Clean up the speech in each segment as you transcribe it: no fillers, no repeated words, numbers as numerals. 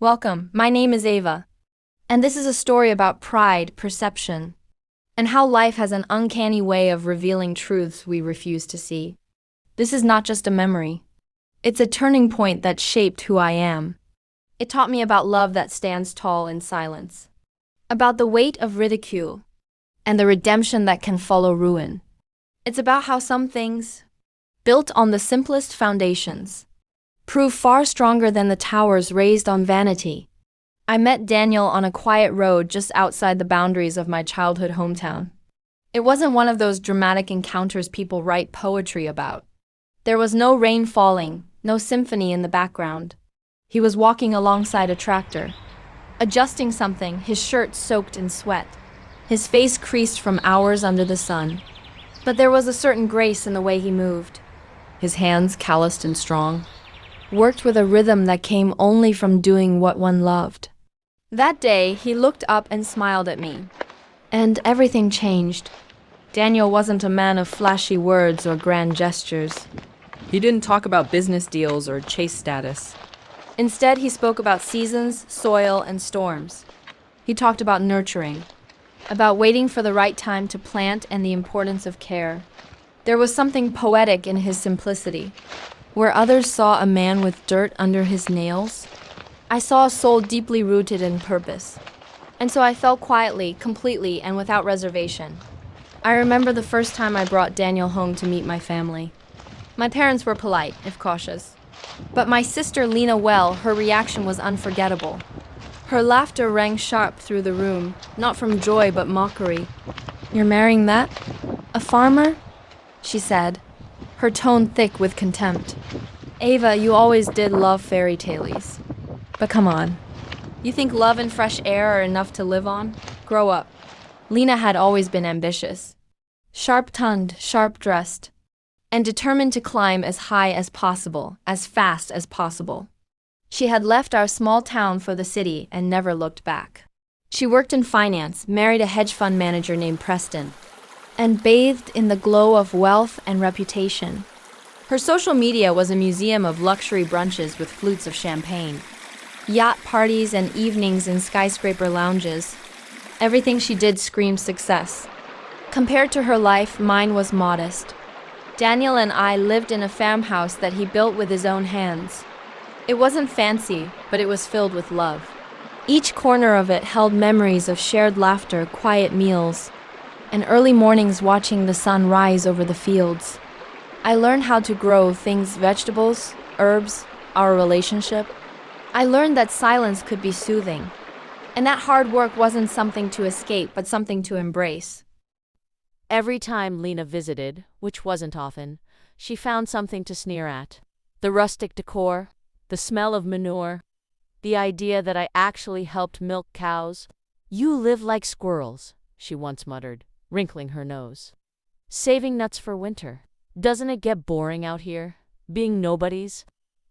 Welcome, my name is Ava, and this is a story about pride, perception, and how life has an uncanny way of revealing truths we refuse to see. This is not just a memory, it's a turning point that shaped who I am. It taught me about love that stands tall in silence, about the weight of ridicule, and the redemption that can follow ruin. It's about how some things, built on the simplest foundations, prove far stronger than the towers raised on vanity. I met Daniel on a quiet road just outside the boundaries of my childhood hometown. It wasn't one of those dramatic encounters people write poetry about. There was no rain falling, no symphony in the background. He was walking alongside a tractor, adjusting something, his shirt soaked in sweat, his face creased from hours under the sun. But there was a certain grace in the way he moved. His hands, calloused and strong, worked with a rhythm that came only from doing what one loved. That day, he looked up and smiled at me, and everything changed. Daniel wasn't a man of flashy words or grand gestures. He didn't talk about business deals or chase status. Instead, he spoke about seasons, soil, and storms. He talked about nurturing, about waiting for the right time to plant and the importance of care. There was something poetic in his simplicity. Where others saw a man with dirt under his nails, I saw a soul deeply rooted in purpose. And so I fell quietly, completely, and without reservation. I remember the first time I brought Daniel home to meet my family. My parents were polite, if cautious. But my sister Lena, her reaction was unforgettable. Her laughter rang sharp through the room, not from joy but mockery. "You're marrying that? A farmer?" she said, her tone thick with contempt. "Ava, you always did love fairy tales. But come on. You think love and fresh air are enough to live on? Grow up." Lena had always been ambitious, sharp-tongued, sharp-dressed, and determined to climb as high as possible, as fast as possible. She had left our small town for the city and never looked back. She worked in finance, married a hedge fund manager named Preston, and bathed in the glow of wealth and reputation. Her social media was a museum of luxury brunches with flutes of champagne, yacht parties and evenings in skyscraper lounges. Everything she did screamed success. Compared to her life, mine was modest. Daniel and I lived in a farmhouse that he built with his own hands. It wasn't fancy, but it was filled with love. Each corner of it held memories of shared laughter, quiet meals, and early mornings watching the sun rise over the fields. I learned how to grow things, vegetables, herbs, our relationship. I learned that silence could be soothing, and that hard work wasn't something to escape, but something to embrace. Every time Lena visited, which wasn't often, she found something to sneer at. The rustic decor, the smell of manure, the idea that I actually helped milk cows. "You live like squirrels," she once muttered, wrinkling her nose. "Saving nuts for winter. Doesn't it get boring out here, being nobodies?"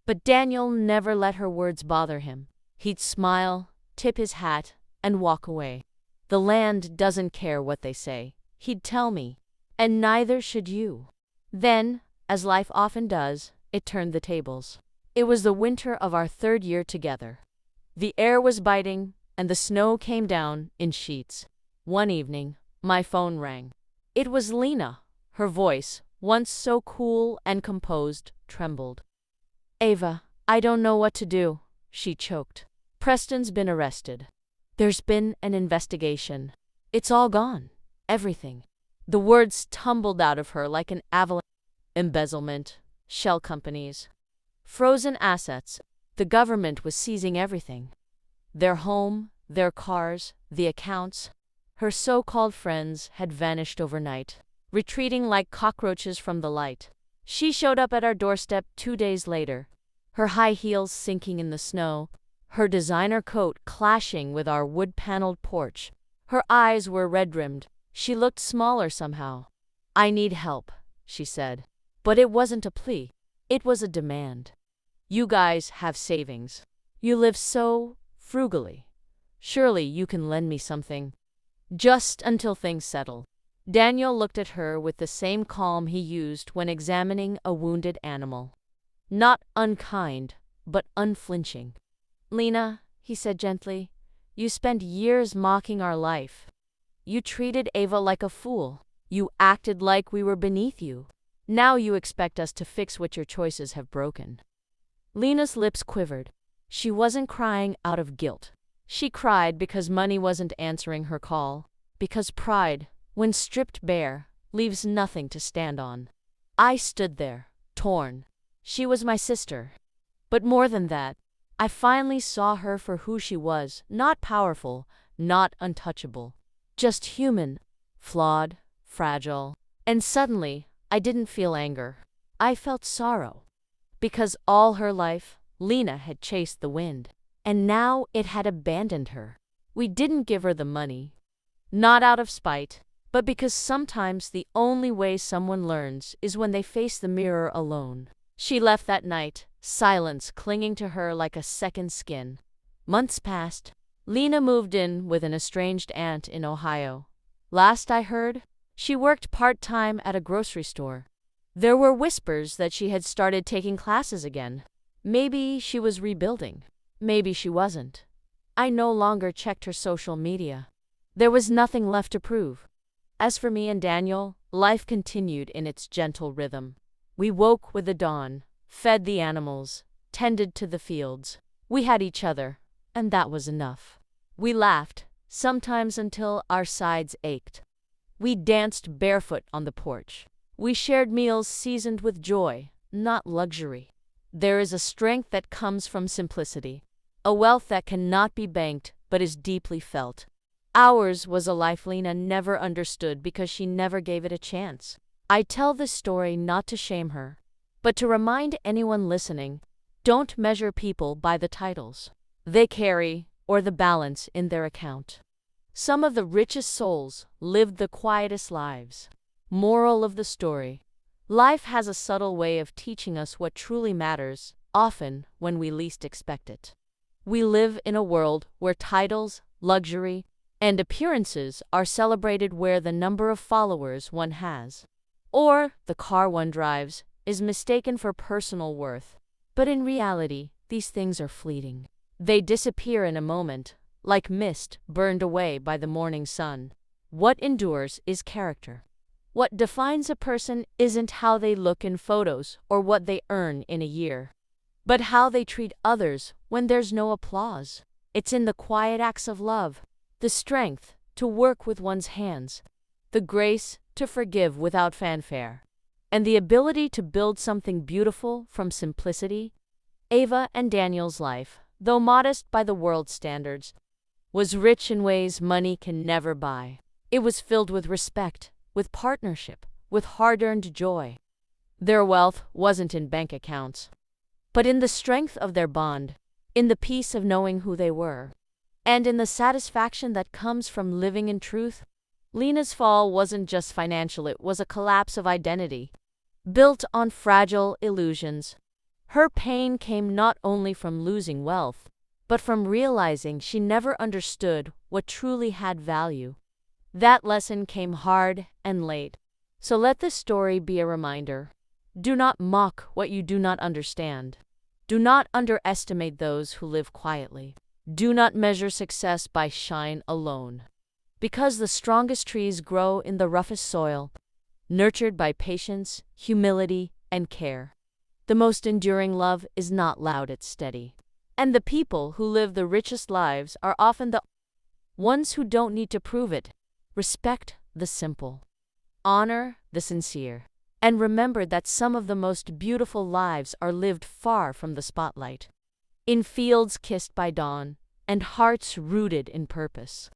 But Daniel never let her words bother him. He'd smile, tip his hat, and walk away. "The land doesn't care what they say," he'd tell me, "and neither should you." Then, as life often does, it turned the tables. It was the winter of our third year together. The air was biting, and the snow came down in sheets. One evening, my phone rang. It was Lena. Her voice, once so cool and composed, trembled. "Ava, I don't know what to do," she choked. "Preston's been arrested. There's been an investigation. It's all gone. Everything." The words tumbled out of her like an avalanche. Embezzlement, shell companies, frozen assets. The government was seizing everything. Their home, their cars, the accounts. Her so-called friends had vanished overnight, retreating like cockroaches from the light. She showed up at our doorstep 2 days later, her high heels sinking in the snow, her designer coat clashing with our wood-paneled porch. Her eyes were red-rimmed. She looked smaller somehow. "I need help," she said. But it wasn't a plea. It was a demand. "You guys have savings. You live so frugally. Surely you can lend me something. Just until things settle." Daniel looked at her with the same calm he used when examining a wounded animal. Not unkind, but unflinching. "Lena," he said gently. You spent years mocking our life. You treated Ava like a fool. You acted like we were beneath you. Now you expect us to fix what your choices have broken. Lena's lips quivered. She wasn't crying out of guilt. She cried because money wasn't answering her call, because pride, when stripped bare, leaves nothing to stand on. I stood there, torn. She was my sister. But more than that, I finally saw her for who she was, not powerful, not untouchable, just human, flawed, fragile. And suddenly, I didn't feel anger. I felt sorrow. Because all her life, Lena had chased the wind, and now it had abandoned her. We didn't give her the money, not out of spite, but because sometimes the only way someone learns is when they face the mirror alone. She left that night, silence clinging to her like a second skin. Months passed. Lena moved in with an estranged aunt in Ohio. Last I heard, she worked part-time at a grocery store. There were whispers that she had started taking classes again. Maybe she was rebuilding. Maybe she wasn't. I no longer checked her social media. There was nothing left to prove. As for me and Daniel, life continued in its gentle rhythm. We woke with the dawn, fed the animals, tended to the fields. We had each other, and that was enough. We laughed, sometimes until our sides ached. We danced barefoot on the porch. We shared meals seasoned with joy, not luxury. There is a strength that comes from simplicity, a wealth that cannot be banked but is deeply felt. Ours was a life Lena never understood because she never gave it a chance. I tell this story not to shame her, but to remind anyone listening, don't measure people by the titles they carry or the balance in their account. Some of the richest souls lived the quietest lives. Moral of the story: life has a subtle way of teaching us what truly matters, often when we least expect it. We live in a world where titles, luxury, and appearances are celebrated, where the number of followers one has, or the car one drives, is mistaken for personal worth. But in reality, these things are fleeting. They disappear in a moment, like mist burned away by the morning sun. What endures is character. What defines a person isn't how they look in photos or what they earn in a year, but how they treat others when there's no applause. It's in the quiet acts of love, the strength to work with one's hands, the grace to forgive without fanfare, and the ability to build something beautiful from simplicity. Ava and Daniel's life, though modest by the world's standards, was rich in ways money can never buy. It was filled with respect, with partnership, with hard-earned joy. Their wealth wasn't in bank accounts, but in the strength of their bond, in the peace of knowing who they were, and in the satisfaction that comes from living in truth. Lena's fall wasn't just financial, it was a collapse of identity, built on fragile illusions. Her pain came not only from losing wealth, but from realizing she never understood what truly had value. That lesson came hard and late. So let this story be a reminder. Do not mock what you do not understand. Do not underestimate those who live quietly. Do not measure success by shine alone. Because the strongest trees grow in the roughest soil, nurtured by patience, humility, and care. The most enduring love is not loud, it's steady. And the people who live the richest lives are often the ones who don't need to prove it. Respect the simple. Honor the sincere. And remember that some of the most beautiful lives are lived far from the spotlight, in fields kissed by dawn, and hearts rooted in purpose.